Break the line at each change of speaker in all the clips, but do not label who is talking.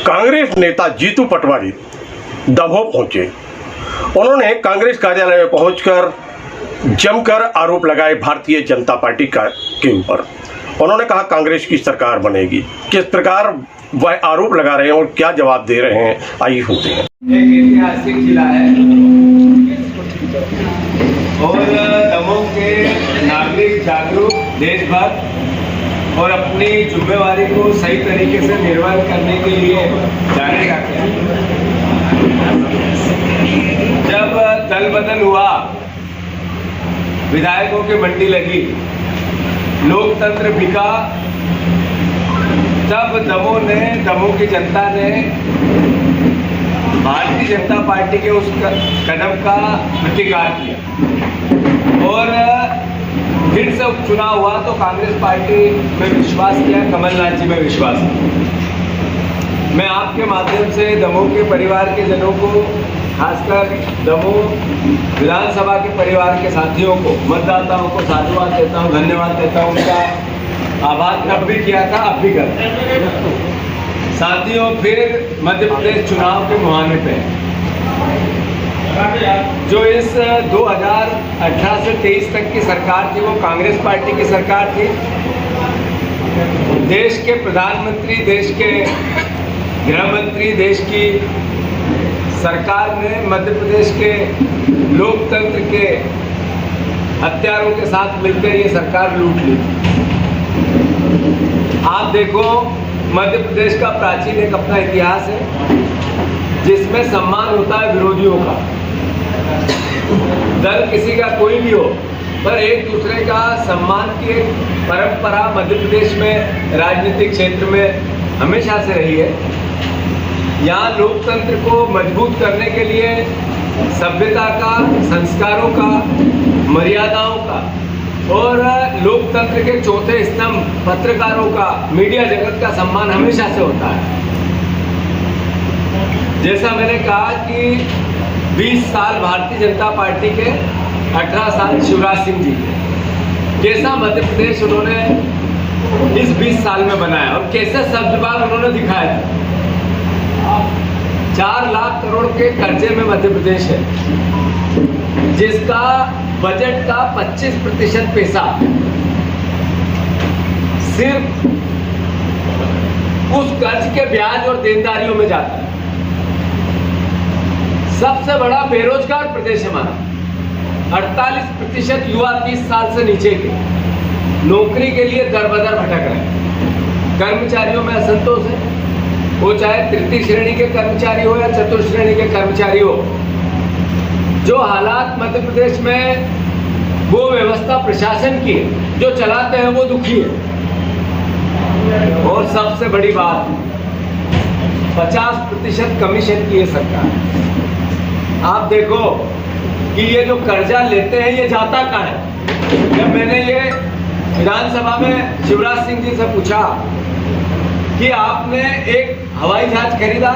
कांग्रेस नेता जीतू पटवारी दमोह पहुंचे। उन्होंने कांग्रेस कार्यालय में पहुंचकर जमकर आरोप लगाए भारतीय जनता पार्टी के ऊपर। उन्होंने कहा कांग्रेस की सरकार बनेगी। किस प्रकार वह आरोप लगा रहे हैं और क्या जवाब दे रहे हैं, आइए सुनते हैं।
एक ऐतिहासिक जिला है और दमोह के नागरिक जागरूक, देशभक्त और अपनी जिम्मेवारी को सही तरीके से निर्वहन करने के लिए जाने जाते हैं। जब दल बदल हुआ, विधायकों की मंडी लगी, लोकतंत्र बिका, तब दमोह की जनता ने भारतीय जनता पार्टी के उस कदम का प्रतिकार किया और फिर से उपचुनाव हुआ तो कांग्रेस पार्टी में विश्वास किया, कमलनाथ जी में विश्वास किया। मैं आपके माध्यम से दमोह के परिवार के जनों को, खासकर दमोह विधानसभा के परिवार के साथियों को, मतदाताओं को साधुवाद देता हूँ, धन्यवाद देता हूँ। उनका आभार तब भी किया था, अब भी करता हूँ। साथियों, फिर मध्य प्रदेश चुनाव के मुहाने पे जो इस 2018 से 23 तक की सरकार थी, वो कांग्रेस पार्टी की सरकार थी। देश के प्रधानमंत्री, देश के गृह मंत्री, देश की सरकार ने मध्य प्रदेश के लोकतंत्र के हत्यारों के साथ मिलकर ये सरकार लूट ली। आप देखो, मध्य प्रदेश का प्राचीन एक अपना इतिहास है जिसमें सम्मान होता है विरोधियों का। दल किसी का कोई भी हो, पर एक दूसरे का सम्मान की एक परंपरा मध्य प्रदेश में राजनीतिक क्षेत्र में हमेशा से रही है। यहाँ लोकतंत्र को मजबूत करने के लिए सभ्यता का, संस्कारों का, मर्यादाओं का और लोकतंत्र के चौथे स्तंभ पत्रकारों का, मीडिया जगत का सम्मान हमेशा से होता है। जैसा मैंने कहा कि 20 साल भारतीय जनता पार्टी के, 18 साल शिवराज सिंह जी के, कैसा मध्य प्रदेश उन्होंने इस 20 साल में बनाया और कैसे सब्जबाग उन्होंने दिखाया था। 4 लाख करोड़ के कर्जे में मध्य प्रदेश है, जिसका बजट का 25% पैसा सिर्फ उस कर्ज के ब्याज और देनदारियों में जाता है। सबसे बड़ा बेरोजगार प्रदेश हमारा। 48% युवा 30 साल से नीचे के नौकरी के लिए दर बदर भटक रहे हैं। कर्मचारियों में असंतोष है, वो चाहे तृतीय श्रेणी के कर्मचारी हो या चतुर्थ श्रेणी के कर्मचारी हो। जो हालात मध्य प्रदेश में, वो व्यवस्था प्रशासन की है, जो चलाते हैं वो दुखी है। और सबसे बड़ी बात, 50% कमीशन की है सरकार। आप देखो कि ये जो कर्जा लेते हैं, ये जाता कहाँ है। जब मैंने ये विधानसभा में शिवराज सिंह जी से पूछा कि आपने एक हवाई जहाज खरीदा,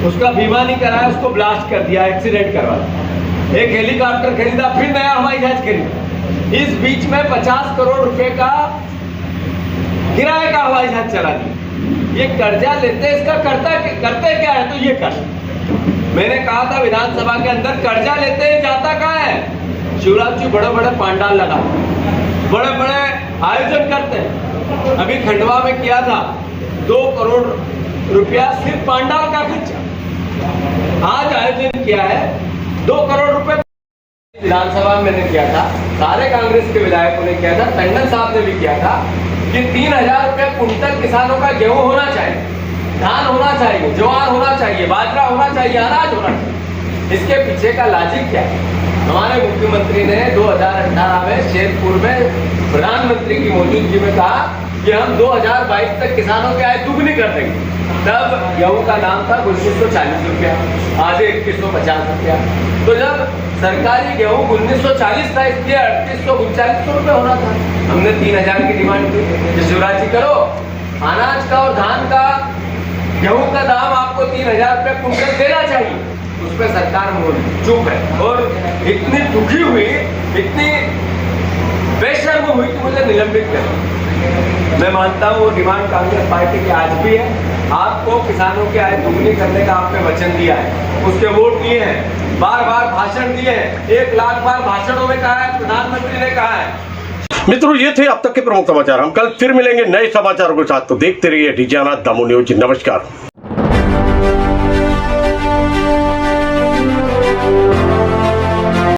उसका बीमा नहीं कराया, उसको ब्लास्ट कर दिया, एक्सीडेंट करवा दिया। एक हेलीकॉप्टर खरीदा, फिर नया हवाई जहाज खरीदा। इस बीच में 50 करोड़ रुपए का किराए का हवाई जहाज चला दिया। ये कर्जा लेते, इसका करते क्या है, तो ये कर। मैंने कहा था विधानसभा के अंदर, कर्जा लेते हैं, जाता कहाँ है। शिवराज जी बड़े बड़े पांडाल लगाते हैं, बड़े बड़े आयोजन करते हैं। अभी खंडवा में किया था, 2 करोड़ रुपया सिर्फ पांडाल का खर्चा। आज आयोजन किया है 2 करोड़ रुपए विधानसभा में मैंने किया था, सारे कांग्रेस के विधायकों ने किया था, टंडन साहब ने भी किया था कि 3000 रुपए कुंटल किसानों का गेहूं होना चाहिए, धान होना चाहिए, ज्वार होना चाहिए, बाजरा होना चाहिए, अनाज होना चाहिए। इसके पीछे का लॉजिक क्या है। हमारे मुख्यमंत्री ने 2018 में शेरपुर में प्रधानमंत्री की मौजूदगी में कहा कि हम 2022 तक किसानों की आय दुगनी कर देंगे। तब गेहूं का दाम था 1940 रुपया, आज 2150 रुपया। तो जब सरकारी गेहूं 1940 था, इसलिए 3839 रुपये होना था। हमने 3000 की डिमांड की। शिवराज जी करो, अनाज का और धान का, गेहूं का दाम आपको 3000 रुपये कुंटल देना चाहिए। उस पर सरकार चुप है और इतनी दुखी हुई, इतनी बेशर्म हुई कि मुझे निलंबित कर। मैं मानता हूँ वो डिमांड कांग्रेस पार्टी की आज भी है। आपको किसानों की आय दुगनी करने का आपने वचन दिया है, उसके वोट दिए हैं, बार बार भाषण दिए हैं, 1 लाख बार भाषणों में कहा है, प्रधानमंत्री ने कहा है।
मित्रों, ये थे अब तक के प्रमुख समाचार। हम कल फिर मिलेंगे नए समाचारों के साथ, तो देखते रहिए डीजाना दमो न्यूज। नमस्कार।